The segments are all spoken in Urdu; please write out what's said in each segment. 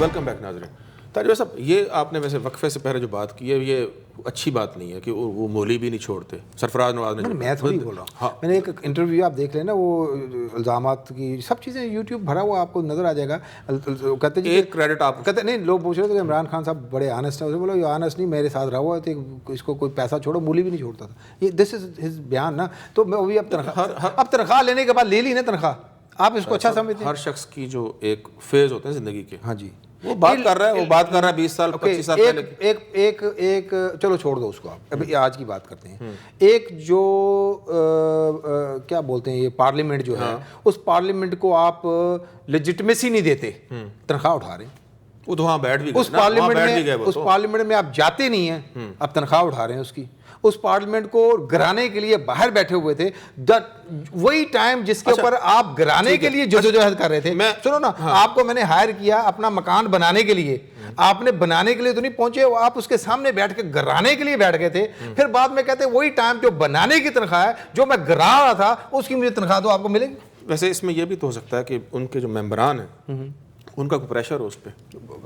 ویلکم بیک ناظرین. تاجر صاحب, یہ آپ نے ویسے وقفے سے پہلے جو بات کی ہے یہ اچھی بات نہیں ہے کہ وہ مولی بھی نہیں چھوڑتے. سرفراز نواز نے, میں تھوڑی بول رہا ہوں, میں نے ایک انٹرویو آپ دیکھ لیں نا, وہ الزامات کی سب چیزیں یوٹیوب بھرا ہوا, آپ کو نظر آ جائے گا. کہتے ہیں ایک کریڈٹ آپ کہتے نہیں, لوگ پوچھ رہے تھے کہ عمران خان صاحب بڑے آنسٹ ہیں. اسے بولا یہ آنسٹ نہیں, میرے ساتھ رہا ہوا ہے, اس کو کوئی پیسہ چھوڑو, مولی بھی نہیں چھوڑتا تھا. یہ دس از ہز بیان نا. تو میں ابھی اب تنخواہ لینے کے بعد لے لی نا تنخواہ, آپ اس کو اچھا سمجھتے ہیں. ہر شخص کی جو ایک فیز ہوتے ہیں زندگی کے, ہاں جی, وہ بات کر رہا ہے, وہ بات کر رہا ہے 20 سال 25 سال پہلے. ایک چلو چھوڑ دو اس کو, آپ ابھی آج کی بات کرتے ہیں. ایک جو کیا بولتے ہیں یہ پارلیمنٹ جو ہے, اس پارلیمنٹ کو آپ لیجٹمیسی نہیں دیتے, تنخواہ اٹھا رہے ہیں. وہ تو وہاں بیٹھ بھی اس پارلیمنٹ میں آپ جاتے نہیں ہیں, آپ تنخواہ اٹھا رہے ہیں اس کی. اس پارلیمنٹ کو گرانے کے لیے باہر بیٹھے ہوئے تھے, وہی ٹائم جس کے اوپر آپ گرانے کے لیے جدوجہد کر رہے تھے. سنو نا, آپ کو میں نے ہائر کیا اپنا مکان بنانے کے لیے, آپ نے بنانے کے لیے تو نہیں پہنچے, آپ اس کے سامنے بیٹھ کے گرانے کے لیے بیٹھ گئے تھے. پھر بعد میں کہتے ہیں وہی ٹائم جو بنانے کی تنخواہ ہے, جو میں گرا رہا تھا اس کی مجھے تنخواہ تو آپ کو ملے گی. ویسے اس میں یہ بھی تو ہو سکتا ہے کہ ان کے جو ممبران ہیں ان کا کوئی پریشر ہو اس پہ,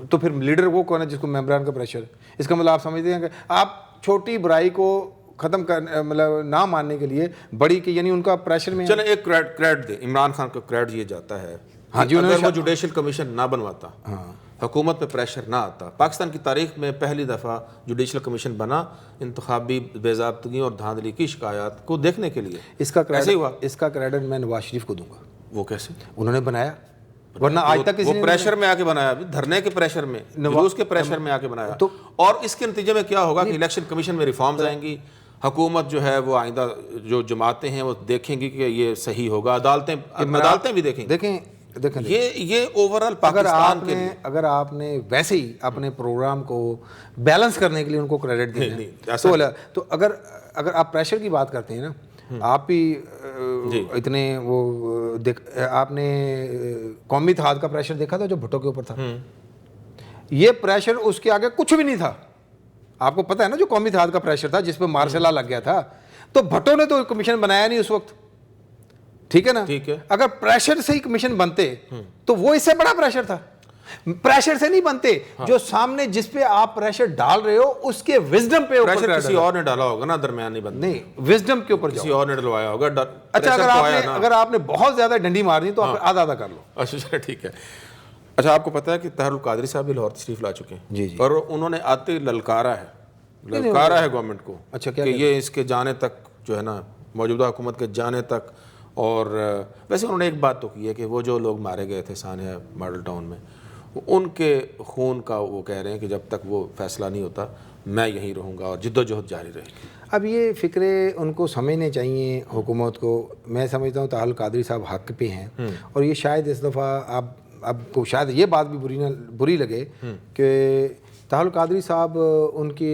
تو پھر لیڈر وہ کون ہے جس کو ممبران کا پریشر ہے. اس کا مطلب آپ سمجھتے ہیں کہ آپ چھوٹی برائی کو ختم کر مطلب نہ ماننے کے لیے بڑی کی, یعنی ان کا پریشر میں. چلیں ایک کریڈٹ دیں, عمران خان کو کریڈٹ یہ جاتا ہے, ہاں جی, اگر وہ جوڈیشل کمیشن نہ بنواتا, حکومت پہ پریشر نہ آتا, پاکستان کی تاریخ میں پہلی دفعہ جوڈیشل کمیشن بنا انتخابی بے ضابطگی اور دھاندلی کی شکایات کو دیکھنے کے لیے. اس کا کریڈٹ میں نواز شریف کو دوں گا. وہ کیسے؟ انہوں نے بنایا, ورنہ آج تک وہ پریشر میں آ کے بنایا, دھرنے کے پریشر میں, جلوس کے پریشر میں آ کے بنایا. اور اس کے نتیجے میں کیا ہوگا کہ الیکشن کمیشن میں ریفارمز آئیں گی, حکومت جو ہے وہ آئندہ جو جماعتیں ہیں وہ دیکھیں گی کہ یہ صحیح ہوگا, عدالتیں بھی دیکھیں. یہ اوورآل پاکستان کے لیے اگر آپ نے ویسے ہی اپنے پروگرام کو بیلنس کرنے کے لیے ان کو کریڈٹ دینا, تو اگر آپ پریشر کی بات کرتے ہیں نا, آپ بھی اتنے وہ آپ نے قومی اتحاد کا پریشر دیکھا تھا جو بھٹو کے اوپر تھا. یہ پریشر اس کے آگے کچھ بھی نہیں تھا. آپ کو پتہ ہے نا جو قومی اتحاد کا پریشر تھا جس پہ مارشل لا لگ گیا تھا, تو بھٹو نے تو کمیشن بنایا نہیں اس وقت, ٹھیک ہے نا. اگر پریشر سے ہی کمیشن بنتے تو وہ اس سے بڑا پریشر تھا. پریشر سے نہیں بنتے, جو سامنے جس پہ آپ پریشر ڈال رہے ہو اس کے وزڈم پہ پریشر کسی اور نے ڈالا ہوگا نا, درمیانی بندے نہیں, وزڈم کے اوپر کسی اور نے ڈلوایا ہوگا. اچھا, اگر آپ نے بہت زیادہ ڈنڈی مار دی تو آپ آدھا آدھا کر لو. اچھا ٹھیک ہے. اچھا, آپ کو پتا ہے کہ طاہر القادری صاحب بھی لاہور تشریف لا چکے ہیں, جی جی, اور انہوں نے آتے للکارا ہے گورنمنٹ کو. اچھا, کہ یہ اس کے جانے تک جو ہے نا, موجودہ حکومت کے جانے تک. اور ویسے انہوں نے ایک بات تو کی ہے کہ وہ جو لوگ مارے گئے تھے سانحہ ماڈل ٹاؤن میں, ان کے خون کا وہ کہہ رہے ہیں کہ جب تک وہ فیصلہ نہیں ہوتا میں یہیں رہوں گا اور جدوجہد جاری رہے گی. اب یہ فکرے ان کو سمجھنے چاہیے حکومت کو. میں سمجھتا ہوں طاہر القادری صاحب حق پہ ہیں, اور یہ شاید اس دفعہ اب کو شاید یہ بات بھی بری لگے کہ طاہر القادری صاحب ان کی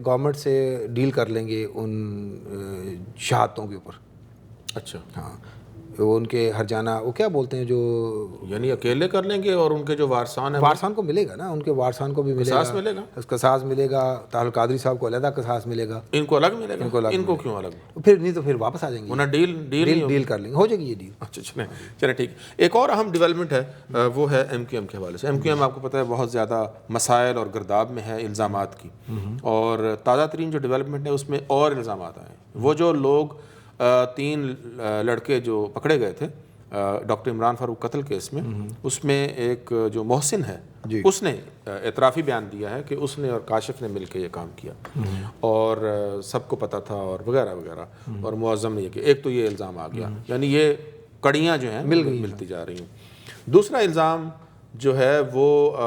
گورنمنٹ سے ڈیل کر لیں گے ان شہادتوں کے اوپر. اچھا, ہاں, وہ ان کے ہر جانا وہ کیا بولتے ہیں جو, یعنی اکیلے کر لیں گے, اور ان کے جو وارثان ہیں وارثان کو ملے گا نا, ان کے وارثان کو بھی ملے گا, اس کا قصاص ملے گا. طاہر القادری صاحب کو علیحدہ قصاص ملے گا. ان کو الگ ملے گا, ان کو کیوں الگ؟ پھر نہیں تو پھر واپس آ جائیں گے. انہیں ڈیل کر لیں گے, ہو جائے گی یہ ڈیل. اچھا چلیں ٹھیک. ایک اور اہم ڈیولپمنٹ ہے, وہ ہے ایم کیو ایم کے حوالے سے. ایم کیو ایم آپ کو پتہ ہے بہت زیادہ مسائل اور گرداب میں ہے الزامات کی, اور تازہ ترین جو ڈیولپمنٹ ہے اس میں اور الزامات آئے ہیں. وہ جو لوگ 3 لڑکے جو پکڑے گئے تھے ڈاکٹر عمران فاروق قتل کیس میں, اس میں ایک جو محسن ہے اس نے اعترافی بیان دیا ہے کہ اس نے اور کاشف نے مل کے یہ کام کیا, اور سب کو پتہ تھا اور وغیرہ وغیرہ, اور معظم نے یہ کہ ایک تو یہ الزام آ گیا, یعنی یہ کڑیاں جو ہیں ملتی جا رہی ہیں. دوسرا الزام جو ہے وہ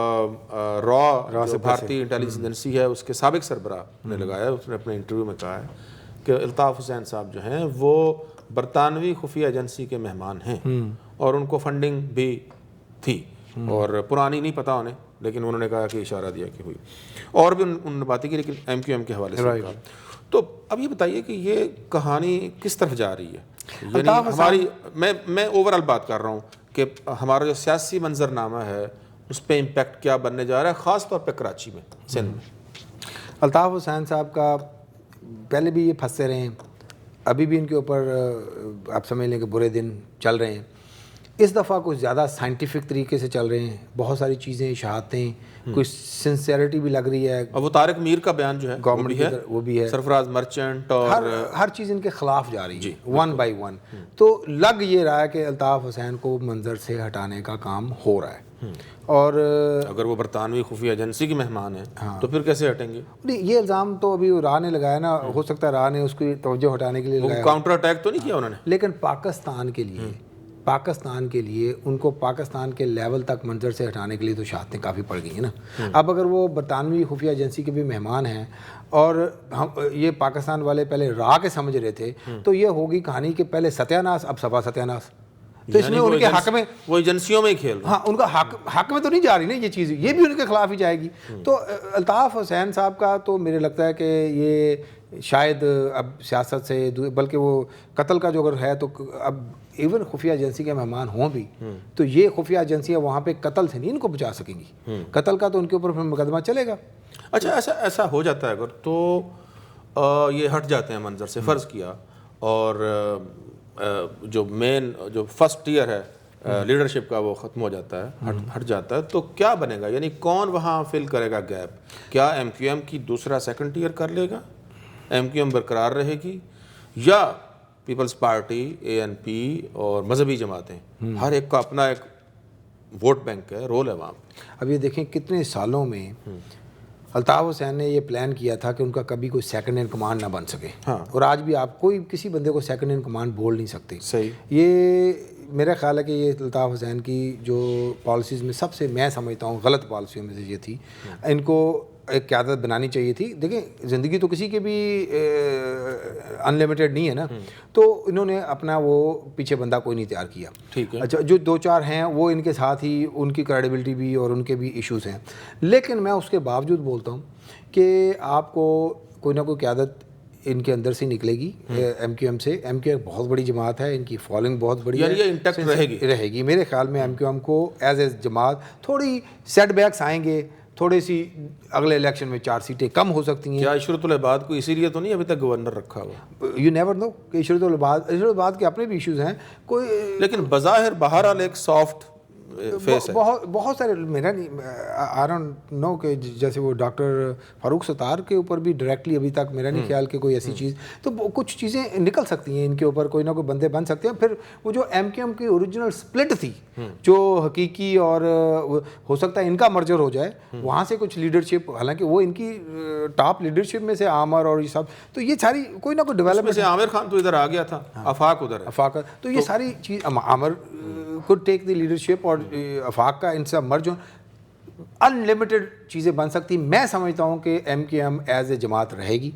را جو بھارتی انٹیلیجنس ایجنسی ہے اس کے سابق سربراہ نے لگایا. اس نے اپنے انٹرویو میں کہا ہے کہ الطاف حسین صاحب جو ہیں وہ برطانوی خفیہ ایجنسی کے مہمان ہیں, اور ان کو فنڈنگ بھی تھی, اور پرانی نہیں پتہ انہیں, لیکن انہوں نے کہا کہ اشارہ دیا کہ ہوئی. اور بھی انہوں نے باتیں کی, لیکن ایم کیو ایم کے حوالے سے کہا. تو اب یہ بتائیے کہ یہ کہانی کس طرف جا رہی ہے؟ یعنی ہماری میں اوورآل بات کر رہا ہوں کہ ہمارا جو سیاسی منظرنامہ ہے اس پہ امپیکٹ کیا بننے جا رہا ہے, خاص طور پہ کراچی میں, سندھ میں. الطاف حسین صاحب کا پہلے بھی یہ پھنستے رہے ہیں, ابھی بھی ان کے اوپر آپ سمجھ لیں کہ برے دن چل رہے ہیں. اس دفعہ کچھ زیادہ سائنٹیفک طریقے سے چل رہے ہیں, بہت ساری چیزیں اشاعتیں, کچھ سنسیئرٹی بھی لگ رہی ہے. اور وہ طارق میر کا بیان جو ہے گورنمنٹ وہ بھی ہے, سرفراز مرچنٹ اور ہر چیز ان کے خلاف جا رہی ہے ون بائی ون. تو لگ یہ رہا ہے کہ الطاف حسین کو منظر سے ہٹانے کا کام ہو رہا ہے. اور اگر وہ برطانوی خفیہ ایجنسی کی مہمان ہیں تو پھر کیسے ہٹیں گے؟ یہ الزام تو ابھی راہ نے لگایا نا, ہو سکتا ہے راہ نے اس کی توجہ ہٹانے کے لیے لگایا, کاؤنٹر اٹیک تو نہیں کیا انہوں نے. لیکن پاکستان کے لیے ان کو پاکستان کے لیول تک منظر سے ہٹانے کے لیے تو شہادتیں کافی پڑ گئی ہیں نا. اب اگر وہ برطانوی خفیہ ایجنسی کے بھی مہمان ہیں اور یہ پاکستان والے پہلے راہ کے سمجھ رہے تھے, تو یہ ہوگی کہانی کہ پہلے ستیہ ناس اب سبا ستیہ ناس. تو اس میں ان کے حق میں وہ ایجنسیوں میں ہی کھیل رہے ہیں. ہاں, ان کا حق میں تو نہیں جا رہی نا یہ چیز, یہ بھی ان کے خلاف ہی جائے گی. تو الطاف حسین صاحب کا تو میرے لگتا ہے کہ یہ شاید اب سیاست سے, بلکہ وہ قتل کا جو اگر ہے تو اب ایون خفیہ ایجنسی کے مہمان ہوں بھی تو یہ خفیہ ایجنسیاں وہاں پہ قتل سے نہیں ان کو بچا سکیں گی. قتل کا تو ان کے اوپر پھر مقدمہ چلے گا. اچھا ایسا ہو جاتا ہے اگر تو یہ ہٹ جاتے ہیں منظر سے, فرض کیا, اور جو مین جو فرسٹ ٹیئر ہے لیڈرشپ کا وہ ختم ہو جاتا ہے, ہٹ جاتا ہے, تو کیا بنے گا؟ یعنی کون وہاں فل کرے گا گیپ؟ کیا ایم کیو ایم کی دوسرا سیکنڈ ٹیئر کر لے گا, ایم کیو ایم برقرار رہے گی, یا پیپلز پارٹی, اے این پی اور مذہبی جماعتیں, ہر ایک کا اپنا ایک ووٹ بینک ہے, رول ہے وہاں پہ. اب یہ دیکھیں کتنے سالوں میں الطاف حسین نے یہ پلان کیا تھا کہ ان کا کبھی کوئی سیکنڈ ان کمانڈ نہ بن سکے, اور آج بھی آپ کوئی کسی بندے کو سیکنڈ ان کمانڈ بول نہیں سکتے. صحیح. یہ میرا خیال ہے کہ یہ الطاف حسین کی جو پالیسیز میں سب سے میں سمجھتا ہوں غلط پالیسیوں میں سے یہ تھی. ان کو ایک قیادت بنانی چاہیے تھی. دیکھیں زندگی تو کسی کے بھی ان لمیٹیڈ نہیں ہے نا, تو انہوں نے اپنا وہ پیچھے بندہ کوئی نہیں تیار کیا. ٹھیک ہے. اچھا, جو دو چار ہیں وہ ان کے ساتھ ہی ان کی کریڈیبلٹی بھی اور ان کے بھی ایشوز ہیں, لیکن میں اس کے باوجود بولتا ہوں کہ آپ کو کوئی نہ کوئی قیادت ان کے اندر سے نکلے گی ایم کیو ایم سے. ایم کیو ایم بہت بڑی جماعت ہے, ان کی فالوئنگ بہت بڑی ہے, یہ انٹیکٹ رہے گی. میرے خیال میں ایم کیو ایم کو ایز اے جماعت تھوڑی سیٹ بیکس آئیں گے, تھوڑی سی اگلے الیکشن میں 4 سیٹیں کم ہو سکتی ہیں. کیا عشرت العباد کو اسی لیے تو نہیں ابھی تک گورنر رکھا ہوا؟ یو نیور نو کہ عشرت العباد کے اپنے بھی ایشوز ہیں کوئی, لیکن بظاہر بہرحال ایک سافٹ فیس ہے. بہت سارے, میرا نہیں آئی ڈونٹ نو کہ جیسے وہ ڈاکٹر فاروق ستار کے اوپر بھی ڈائریکٹلی ابھی تک میرا نہیں خیال کہ کوئی ایسی چیز, تو کچھ چیزیں نکل سکتی ہیں ان کے اوپر, کوئی نہ کوئی بندے بن سکتے ہیں. پھر وہ جو ایم کیو ایم کی اوریجنل سپلٹ تھی جو حقیقی, اور ہو سکتا ہے ان کا مرجر ہو جائے, وہاں سے کچھ لیڈرشپ, حالانکہ وہ ان کی ٹاپ لیڈرشپ میں سے عامر اور یہ سب, تو یہ ساری کوئی نہ کوئی ڈیولپمنٹ. عامر خان تو ادھر آ گیا تھا, آفاق ادھر ہے, آفاق, تو یہ ساری چیز عامر could take the leadership, اور آفاق کا ان سے مرج ان لمیٹڈ چیزیں بن سکتی. میں سمجھتا ہوں کہ MQM as a جماعت رہے گی.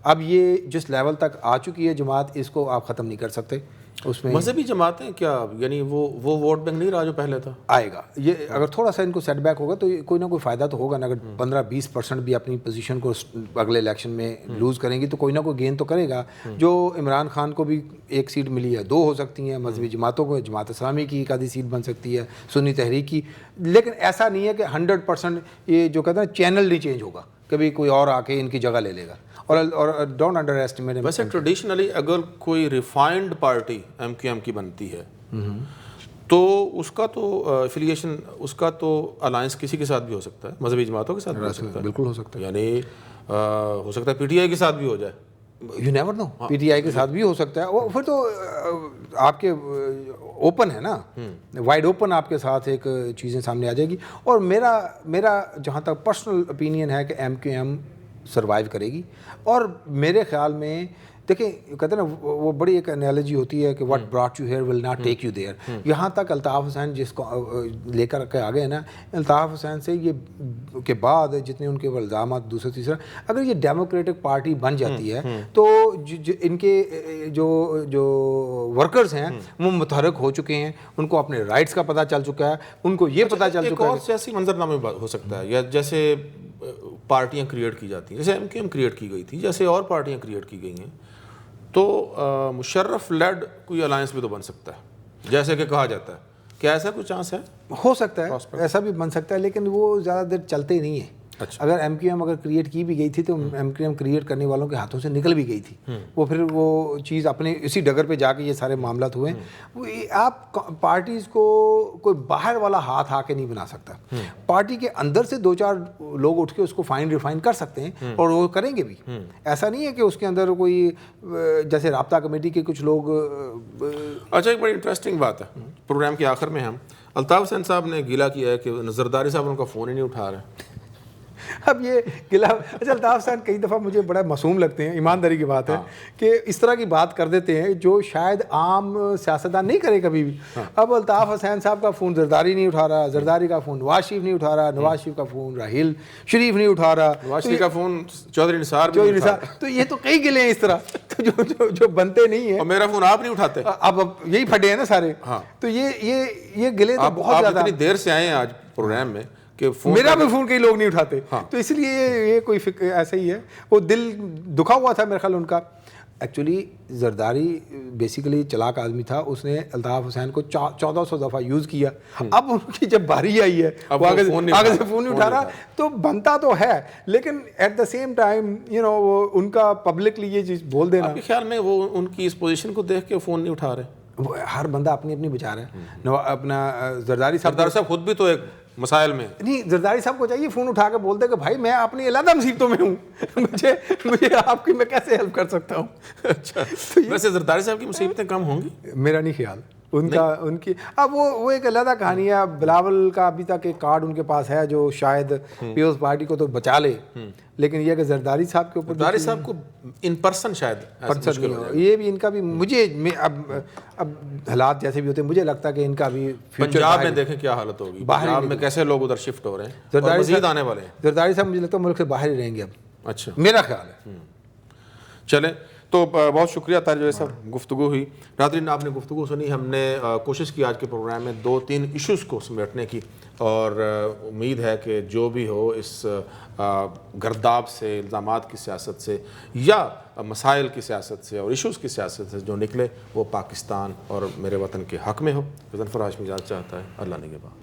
اب یہ جس لیول تک آ چکی ہے جماعت, اس کو آپ ختم نہیں کر سکتے. اس میں مذہبی جماعتیں کیا, یعنی وہ ووٹ بینک نہیں رہا جو پہلے تھا, آئے گا. یہ اگر تھوڑا سا ان کو سیٹ بیک ہوگا تو کوئی نہ کوئی فائدہ تو ہوگا نا. اگر 15-20% بھی اپنی پوزیشن کو اگلے الیکشن میں لوز کریں گی تو کوئی نہ کوئی گین تو کرے گا. جو عمران خان کو بھی 1 سیٹ ملی ہے, 2 ہو سکتی ہیں. مذہبی جماعتوں کو, جماعت اسلامی کی 1 آدھی سیٹ بن سکتی ہے, سنی تحریک کی. لیکن ایسا نہیں ہے کہ 100% یہ جو کہتے ہیں چینل نہیں چینج ہوگا, کبھی کوئی اور آ کے ان کی جگہ لے لے گا. اور ڈونٹ انڈر ایسٹیمیٹ. ویسے ٹریڈیشنلی اگر کوئی refined party MQM کی بنتی ہے تو اس کا تو افیلیشن, اس کا تو الائنس کسی کے ساتھ بھی ہو سکتا ہے, مذہبی جماعتوں کے ساتھ بھی ہو سکتا ہے. بالکل ہو سکتا ہے. یعنی ہو سکتا ہے پی ٹی آئی کے ساتھ بھی ہو جائے. You never know, PTI کے ساتھ بھی ہو سکتا ہے. وہ پھر تو آپ کے اوپن ہے نا, وائڈ اوپن آپ کے ساتھ ایک چیزیں سامنے آ جائے گی. اور میرا جہاں تک پرسنل اوپینین ہے کہ ایم کیو ایم سروائیو کرے گی. اور میرے خیال میں دیکھیں کہتے ہیں نا, وہ بڑی ایک انالوجی ہوتی ہے کہ what brought you here will not take you there. یہاں تک الطاف حسین جس کو لے کر کے آگے ہیں نا, الطاف حسین سے یہ کے بعد جتنے ان کے الزامات دوسرا تیسرا, اگر یہ ڈیموکریٹک پارٹی بن جاتی ہے تو ان کے جو ورکرز ہیں وہ متحرک ہو چکے ہیں, ان کو اپنے رائٹس کا پتہ چل چکا ہے, ان کو یہ پتہ چل چکا ہے. اور سیاسی منظرنامے ہو سکتا ہے, یا جیسے پارٹیاں کریٹ کی جاتی ہیں, جیسے ایم کیو ایم کریٹ کی گئی تھی, جیسے اور پارٹیاں کریٹ کی گئی ہیں, تو مشرف لیڈ کوئی الائنس بھی تو بن سکتا ہے جیسے کہ کہا جاتا ہے. کیا ایسا کوئی چانس ہے؟ ہو سکتا ہے, ایسا بھی بن سکتا ہے, لیکن وہ زیادہ دیر چلتے نہیں ہیں. اگر ایم کیو ایم اگر کریٹ کی بھی گئی تھی تو ایم کیو ایم کریٹ کرنے والوں کے ہاتھوں سے نکل بھی گئی تھی. وہ پھر وہ چیز اپنے اسی ڈگر پہ جا کے یہ سارے معاملات ہوئے. آپ پارٹیز کو کوئی باہر والا ہاتھ آ کے نہیں بنا سکتا. پارٹی کے اندر سے 2-4 لوگ اٹھ کے اس کو فائن ریفائن کر سکتے ہیں اور وہ کریں گے بھی. ایسا نہیں ہے کہ اس کے اندر کوئی جیسے رابطہ کمیٹی کے کچھ لوگ. اچھا ایک بڑی انٹرسٹنگ بات ہے, پروگرام کے آخر میں ہم الطاف حسین صاحب نے گیلا کیا ہے کہ زرداری صاحب ان کا فون ہی نہیں اٹھا رہے. اب یہ گلا, اچھا الطاف حسین کئی دفعہ مجھے بڑا معصوم لگتے ہیں, ایمانداری کی بات ہے کہ اس طرح کی بات کر دیتے ہیں جو شاید عام سیاستدان نہیں کرے کبھی بھی. اب الطاف حسین صاحب کا فون زرداری نہیں اٹھا رہا, زرداری کا فون نواز شریف نہیں اٹھا رہا, نواز شریف کا فون راحیل شریف نہیں اٹھا رہا, نواز شریف کا فون چودھری نثار. تو یہ تو کئی گلے ہیں اس طرح جو بنتے نہیں ہیں. اور میرا فون آپ نہیں اٹھاتے. اب یہی پھٹے ہیں نا سارے. تو یہ گلے تو بہت زیادہ. اتنی دیر سے آئے ہیں آج پروگرام میں کہ میرا بھی فون کئی لوگ نہیں اٹھاتے. تو اس لیے یہ کوئی ایسا ہی ہے. وہ دل دکھا ہوا تھا میرے خیال ان کا. ایکچولی زرداری بیسیکلی چلاک آدمی تھا, اس نے الطاف حسین کو 1400 دفعہ یوز کیا. اب ان کی جب باری آئی ہے وہ آگے سے فون نہیں اٹھا رہا, تو بنتا تو ہے لیکن ایٹ دا سیم ٹائم وہ ان کا پبلکلی یہ چیز بول دینا. آپ کے خیال میں وہ ان کی اس پوزیشن کو دیکھ کے فون نہیں اٹھا رہے؟ ہر بندہ اپنی اپنی بچار ہے. اپنا زرداری صاحب خود بھی تو ایک مسائل میں نہیں, زرداری صاحب کو چاہیے فون اٹھا کے بول دے کہ بھائی میں اپنی علیحدہ مصیبتوں میں ہوں, مجھے آپ کی میں کیسے ہیلپ کر سکتا ہوں. اچھا ویسے زرداری صاحب کی مصیبتیں کم ہوں گی؟ میرا نہیں خیال. ان کی اب وہ ایک علیحدہ کہانی ہے. بلاول کا ابھی تک ایک کارڈ ان کے پاس ہے جو شاید پیپلز پارٹی کو تو بچا لے, لیکن یہ کہ زرداری صاحب کے اوپر, زرداری صاحب کو ان پرسن شاید یہ بھی ان کا بھی مجھے اب حالات جیسے بھی ہوتے ہیں مجھے لگتا ہے کہ ان کا بھی پنجاب میں دیکھیں کیا حالت ہوگی, پنجاب میں کیسے لوگ ادھر شفٹ ہو رہے ہیں, مزید آنے والے ہیں. زرداری صاحب مجھے لگتا ہے ملک سے باہر ہی رہیں گے اب. اچھا میرا خیال ہے. چلیں تو بہت شکریہ طاہر صاحب, گفتگو ہوئی. ناظرین آپ نے گفتگو سنی, ہم نے کوشش کی آج کے پروگرام میں 2-3 ایشوز کو سمیٹنے کی, اور امید ہے کہ جو بھی ہو اس گرداب سے, الزامات کی سیاست سے یا مسائل کی سیاست سے اور ایشوز کی سیاست سے جو نکلے وہ پاکستان اور میرے وطن کے حق میں ہو. غضنفر ہاشمی اجازت چاہتا ہے. اللہ نگہبان.